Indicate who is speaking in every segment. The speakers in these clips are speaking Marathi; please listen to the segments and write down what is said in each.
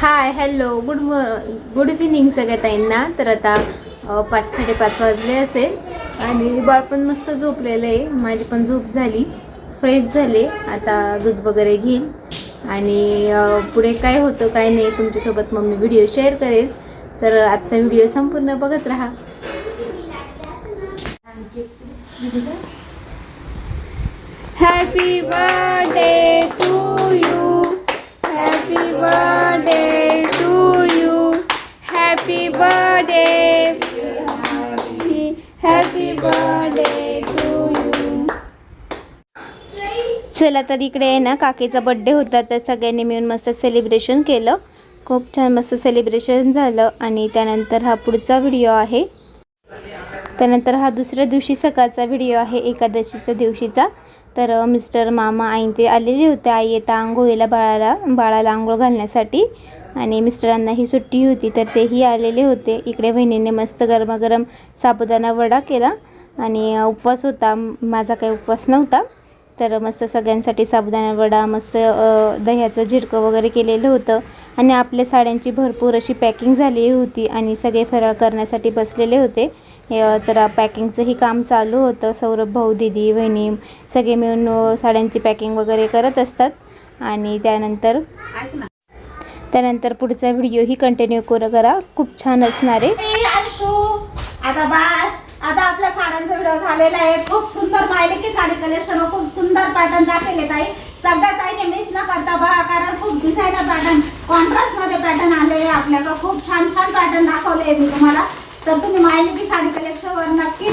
Speaker 1: हाय हॅलो गुड इव्हिनिंग सगळ्या ताईंना. तर आता 5-5:30 वाजले असेल आणि बाळपण मस्त झोपलेलं आहे. माझी पण झोप झाली, फ्रेश झाले. आता दूध वगैरे घेईन आणि पुढे काय होतं काय नाही तुमच्यासोबत मग मी व्हिडिओ शेअर करेल. तर आजचा व्हिडिओ संपूर्ण बघत राहा. Happy birthday to you, happy birthday to you, happy birthday, happy birthday to you. चला तर इकडे आहे ना काकीचा बर्थडे होता, तर सगळ्यांनी मिळून मस्त सेलिब्रेशन केलं. खूप छान मस्त सेलिब्रेशन झालं. आणि त्यानंतर हा पुढचा व्हिडिओ आहे. त्यानंतर हा दुसऱ्या दिवशी सकाळचा व्हिडिओ आहे, एकादशीच्या दिवशीचा. तर मिस्टर मामा आई ते आलेले होते. आई येता आंघोळीला बाळाला आंघोळ घालण्यासाठी आणि मिस्टरांना ही सुट्टी होती तर तेही आलेले होते. इकडे बहिणीने मस्त गरमागरम साबुदाणा वडा केला आणि उपवास होता, माझा काही उपवास नव्हता. तर मस्त सगळ्यांसाठी साबुदाणा वडा, मस्त दह्याचं झिडकं वगैरे केलेलं होतं. आणि आपल्या साड्यांची भरपूर अशी पॅकिंग झालेली होती आणि सगळे फराळ करण्यासाठी बसलेले होते. तर पॅकिंगचंही काम चालू होतं. सौरभ भाऊ, दीदी, वहिनी सगळे मिळून साड्यांची पॅकिंग वगैरे करत असतात. आणि त्यानंतर पुढचा व्हिडिओही कंटिन्यू करा, खूप छान असणार आहे.
Speaker 2: आता बस, आता आपल्या साड्यांचा व्हिडिओ झालेला आहे. खूप सुंदर पाहिले की साडी कलेक्शन, खूप सुंदर पॅटर्न दाखवले ताई. सगळ्या ताईने मिस न करता बघा, कारण खूप डिझायनर पॅटर्न, कॉन्ट्रास्ट मध्ये पॅटर्न आले आपल्याला. खूप छान छान पॅटर्न दाखवले मी तुम्हाला. तर तुम्ही माहिती की साडी कलेक्शन वर नक्की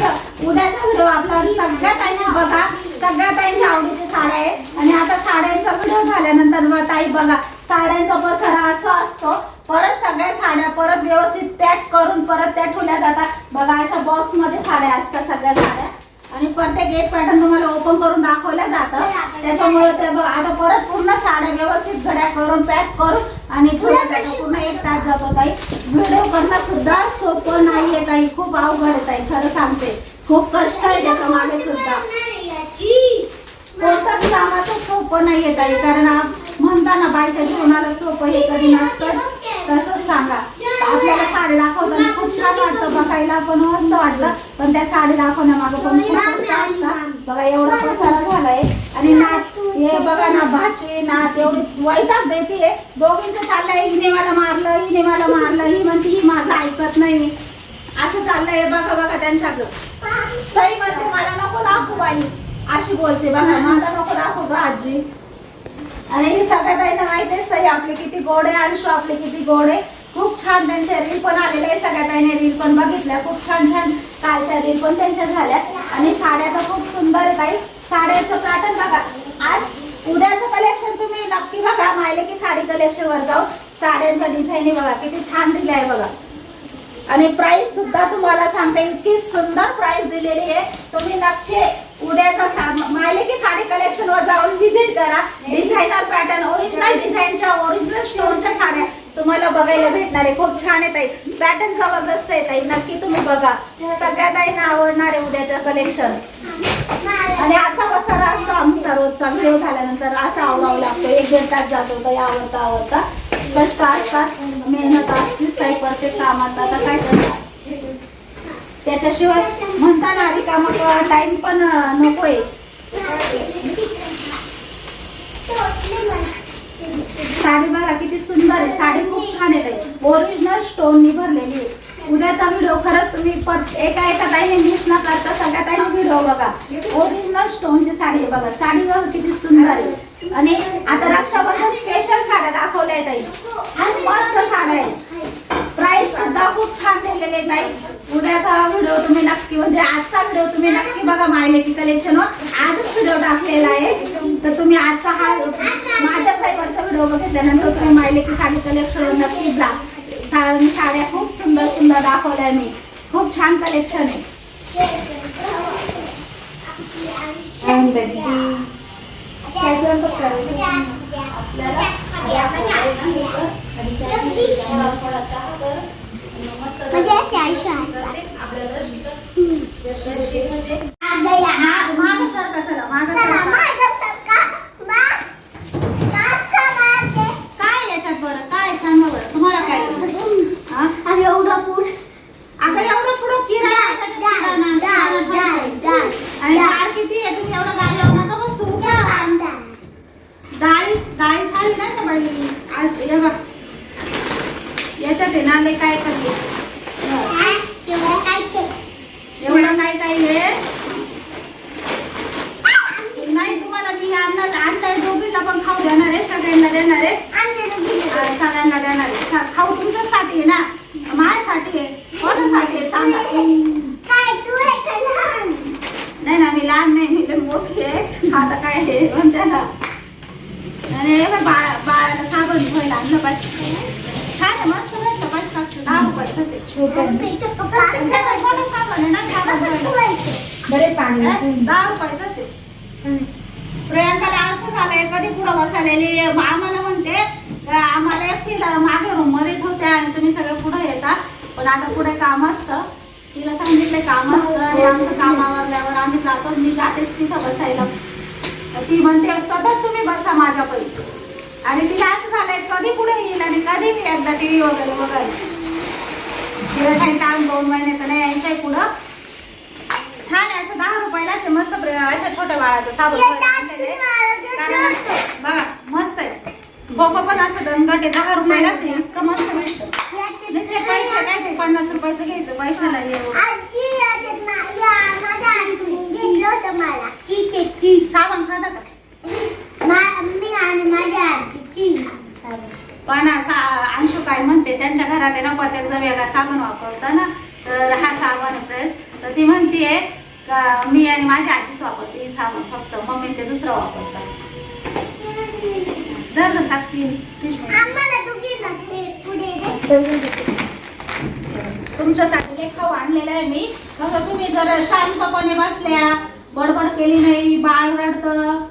Speaker 2: उद्याचा व्हिडिओ आपला सगळ्या ताईने बघा. सगळ्या ताईंच्या आवडीची साड्या आहे. आणि आता साड्यांचा व्हिडिओ झाल्यानंतर ताई बघा, साड्यांचा पसारा असा असतो. परत सगळ्या साड्या परत व्यवस्थित पॅक करून परत त्या ठेवल्या जातात. बघा अशा बॉक्स मध्ये साड्या असतात सगळ्या साड्या. आणि प्रत्येक एक पॅटर्न तुम्हाला ओपन करून दाखवल्या जातं. त्याच्यामुळे ते आता परत पूर्ण साड्या व्यवस्थित घड्या करून पॅक करून आणि ठेवल्या जातात. पूर्ण 1 तास जातो ताई. व्हिडिओ करणं सुद्धा सोपं नाहीये ताई, खूप अवघड आहे ताई, खरं सांगते. खूप कष्ट आहे त्याच्या मागे सुद्धा. कोणतंच काम असं सोपं नाहीये ताई, कारण म्हणताना बाईच्या जीवनाला सोपं हे कधी नसतं. तसंच सांगा. आपल्याला साडी दाखवताना खूप छान वाटतं, बघायला पण मस्त वाटतं, पण त्या साडी दाखवण्यामागं पण खूप कष्ट असतं. बघा एवढा पसारा झालाय. आणि नात हे बघा ना, भाची नात एवढी वैताग देते. दोघींचं चाललंय, हिने मला मारलं, हिने मला मारलं, ही म्हणते ही माझं ऐकत नाही, असं चाललंय. बघा बघा त्यांच्याकडं सई म्हणते मला नको दाखवू बाई, अशी बोलते. बघा मला नको दाखवू ग आजी. आणि सगळ्या ताईंना माहिती आहे सई आपली किती गोड आहे, अंशू आपली किती गोड आहे. खूप छान त्यांचे रील पण आलेले आहे, सगळ्या ताईने रील पण बघितल्या. खूप छान छान कालच्या रील पण त्यांच्या झाल्या. आणि साड्या तर खूप सुंदर आहे ताई. साड्याचं पॅटर्न बघा. आज उद्याचं कलेक्शन तुम्ही नक्की बघा, माहिले की साडी कलेक्शन वर जाऊ. साड्यांच्या डिझाईन बघा किती छान दिल्या आहे बघा. आणि प्राइस सुद्धा तुम्हाला सांगते, इतकी सुंदर प्राइस दिलेली आहे. तुम्ही नक्की उद्याचा माहिले की साडी कलेक्शन वर जाऊन व्हिजिट करा. डिझायनर पॅटर्न, ओरिजिनल डिझाईनच्या, ओरिजिनल स्टोनच्या साड्या तुम्हाला बघायला भेटणार आहे. खूप छान आहे ताई, पॅटर्न जबरदस्त आहे ताई, नक्की तुम्ही बघा. सगळ्या ताईंना आवडणार आहे उद्याचं कलेक्शन. आणि असा पसारा असतो आमचा रोजचा. व्हिडिओ झाल्यानंतर असा आवरावं लागतो, 1-1.5 तास जातो ताई आवरता. कष्ट असतात, मेहनत असतेच ताई प्रत्येक कामात. आता काय करणार, त्याच्याशिवाय म्हणताना रिकामा टाइम पण नकोय. साडी बघा किती सुंदर आहे, साडी खूप छान आहे ताई, ओरिजिनल स्टोननी भरलेली आहे. उद्याचा व्हिडिओ खरंच तुम्ही एका ताईने मिस न करता सगळ्या ताईने व्हिडिओ बघा. ओरिजिनल स्टोनची साडी आहे बघा. साडी बघा किती सुंदर आहे. आणि आता रक्षाबंधन स्पेशल साड्या दाखवल्या ताई, खूप मस्त साड्या आहे. प्राइस सुद्धा खूप छान दिलेले ताई. उद्याचा व्हिडिओ तुम्ही नक्की, म्हणजे आजचा व्हिडिओ तुम्ही नक्की बघा. माहिले की कलेक्शन आजच व्हिडिओ टाकलेला आहे. तर तुम्ही आजचा हा माझ्या साईडवरचा व्हिडिओ बघितल्यानंतर तुम्ही माहिले की साडी कलेक्शन नक्की जा. साड्या खूप सुंदर सुंदर दाखवल्या मी, खूप छान कलेक्शन आहे. मागं सरका, चला मागं सरका. काय याच्यात बरं, काय सांगा बरं. मध्ये काय करते एवढं काय काय वेळ नाही तुम्हाला मी आणलाय दोघीला पण खाऊ देणार आहे सगळ्यांना देणार आहे सगळ्यांना देणार आहे खाऊ तुमच्यासाठी आहे ना माझ्यासाठी आहे कोणासाठी आहे सांगा नाही ना मी लहान नाही मी मोठी आहे आता काय आहे म्हणते ना आणि बाळाला साबण धुवायला आणलं पाहिजे छान आहे मस्त भेटलं पाहिजे 10 रुपयाचं ते छोटं साबण आहे ना साबण धुवायला 10 रुपयाचं आहे प्रियांकाला असं झालंय कधी पुढं बसायला आम्हाला म्हणते आम्हाला एकटीला मागे रूम मध्ये ठेवते आणि तुम्ही सगळे पुढे येता पण आता पुढे काम असतं तिला सांगितलं काम असतं आणि आमचं काम आवरल्यावर आम्ही जातो मी जातेच तिथं बसायला ती म्हणते सतत तुम्ही बसा माझ्या पैकी आणि तिला असं झालंय कधी पुढे येईल आणि कधी मी एकदा टीव्ही वगैरे बघायला तिला सांगितलं आम्ही 2 महिने तर नाही यायचंय पुढं छान आहे असं 10 रुपयालाच आहे मस्त अशा छोट्या बाळाचं साबण कारण बघा मस्त आहे बोपा पण असं दणकट आहे 10 रुपयालाच आहे इतकं मस्त भेटतं दुसरे पैसे काय ते 50 रुपयाचं घ्यायचं पैशाला साबण खाता का पण अंशू काय म्हणते त्यांच्या घरात आहे ना प्रत्येक वेगळा साबण वापरता ना तर हा साबण आहे फ्रेश तर ती म्हणतीये का मी आणि माझी आजीच वापरते साबण फक्त मम्मी ते दुसरं वापरतात जर साक्षी तुमच्यासाठी हे खाऊ आणलेलं आहे मी कसं तुम्ही जर शांतपणे बसल्या बडबड केली नाही बाळ रडतं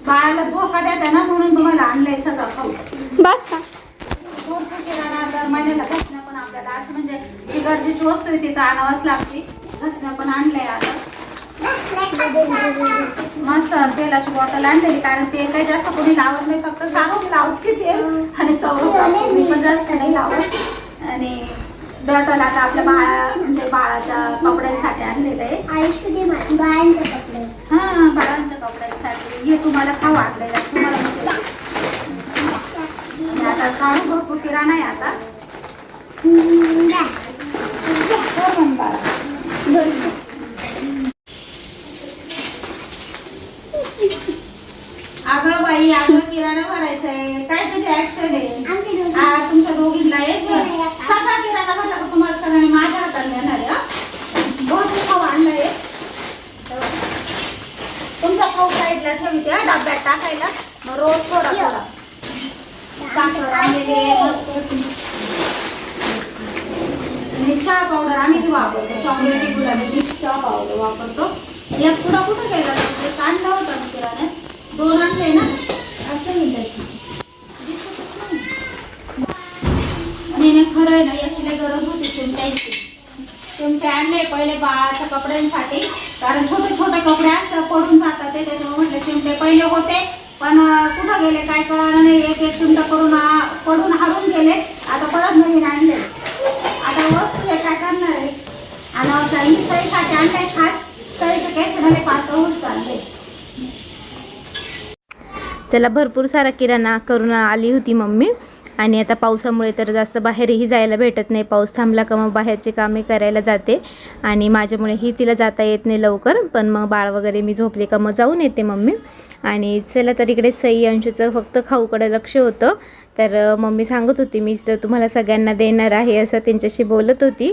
Speaker 2: बाळाला झोका द्या ना म्हणून तुम्हाला आणलंय सगळं खाऊ
Speaker 1: बस का
Speaker 2: भरपूर किराणा दर महिन्याला घसण्या पण आपल्याला अशी म्हणजे जी गरजेची वस्तू आहे तिथं आणावंच लागते घसण्या पण आणलंय आता मस्त तेलाची बॉटल आणलेली कारण तेल काही जास्त कोणी लावत नाही फक्त साक्षी लावते तेल आणि सौरभ मी पण जास्त नाही लावत आणि बॉटल आता आपल्या म्हणजे बाळाच्या कपड्यांसाठी आणलेलं आहे हा बाळांच्या कपड्यांसाठी हे तुम्हाला खाऊ आणलेलं तुम्हाला आता खाऊ भरपूर किराणा आहे आता अगं बाई अगं किराणा भरायचा आहे काय तुझी ऍक्शन आहे तुमच्या दोघींना एक सगळा किराणा भरला का तुम्हाला सगळ्यांनी माझ्या हातात देणार आहे भरपूर खाऊ आणलाय तुमचा खाऊ साईडला ठेवते डब्यात टाकायला मग रोज थोडा थोडा साखर आणलेले मस्त आणि चहा पावडर आम्ही वापरतो चॉकलेटी गुलाबी चहा पावडर वापरतो एक पुढं कुठं गेला काढला होता ना किराण्यात 2 आणले ना असं मी त्याची आणि खरं आहे ना याची लई गरज होती चिमट्याची चिमटे आणले पहिले बाळाच्या कपड्यांसाठी कारण छोटे छोटे कपडे असतात पडून जातात ते त्याच्यामुळे म्हटले चिमटे पहिले होते पण कुठं गेले काय कळलं नाही एक एक चिमटा पडून हरून गेले आता परत नवीन आणले आता वस्तू आहे काय करणार आहे आणि सईसाठी आणलाय खास सईचे केस झाले पातळ होत चालले
Speaker 1: त्याला भरपूर सारा किराणा करून आली होती मम्मी आणि आता पावसामुळे तर जास्त बाहेरही जायला भेटत नाही पाऊस थांबला का मग बाहेरची कामे करायला जाते आणि माझ्यामुळेही तिला जाता येत नाही लवकर पण मग बाळ वगैरे मी झोपले का मग जाऊन येते मम्मी आणि चला तर इकडे सई अंशूचं फक्त खाऊकडे लक्ष होतं तर मम्मी सांगत होती मी तुम्हाला सगळ्यांना देणार आहे असं त्यांच्याशी बोलत होती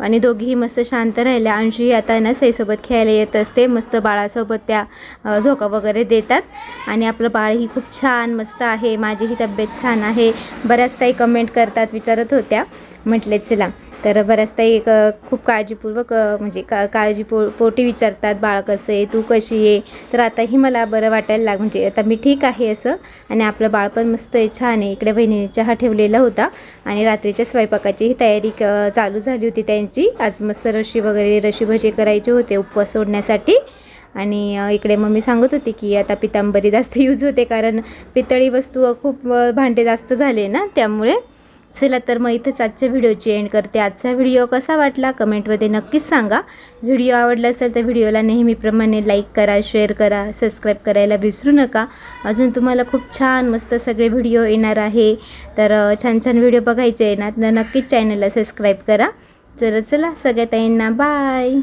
Speaker 1: आणि दोघीही मस्त शांत राहिल्या अंशूही आता ना सईसोबत खेळायला येत असते मस्त बाळासोबत त्या झोका वगैरे देतात आणि आपलं बाळही खूप छान मस्त आहे माझीही तब्येत छान आहे बऱ्याच ताई कमेंट करतात विचारत होत्या म्हटले चला तर बऱ्याच ताई खूप काळजीपूर्वक म्हणजे पोटी विचारतात बाळ कसं आहे तू कशी आहे तर आताही मला बरं वाटायला म्हणजे आता मी ठीक आहे असं आणि आपलं बाळ पण मस्त आहे छान आहे इकडे बहिणीने चहा ठेवलेला होता आणि रात्रीच्या स्वयंपाकाचीही तयारी चालू झाली होती त्यांची आज मस्त रशी भजी करायचे होते उपवास सोडण्यासाठी आणि इकडे मम्मी सांगत होती की आता पितांबरी जास्त यूज होते कारण पितळी वस्तू खूप भांडे जास्त झाले ना त्यामुळे चला तर मग इथेच आजच्या व्हिडिओची एंड करते. आजचा व्हिडिओ कसा वाटला कमेंटमध्ये नक्कीच सांगा. व्हिडिओ आवडला असेल तर व्हिडिओला नेहमीप्रमाणे लाईक करा, शेअर करा, सबस्क्राईब करायला विसरू नका. अजून तुम्हाला खूप छान मस्त सगळे व्हिडिओ येणार आहे. तर छान छान व्हिडिओ बघायचे येणार तर नक्कीच चॅनलला सबस्क्राईब करा. तर चला सगळ्या ताईंना बाय.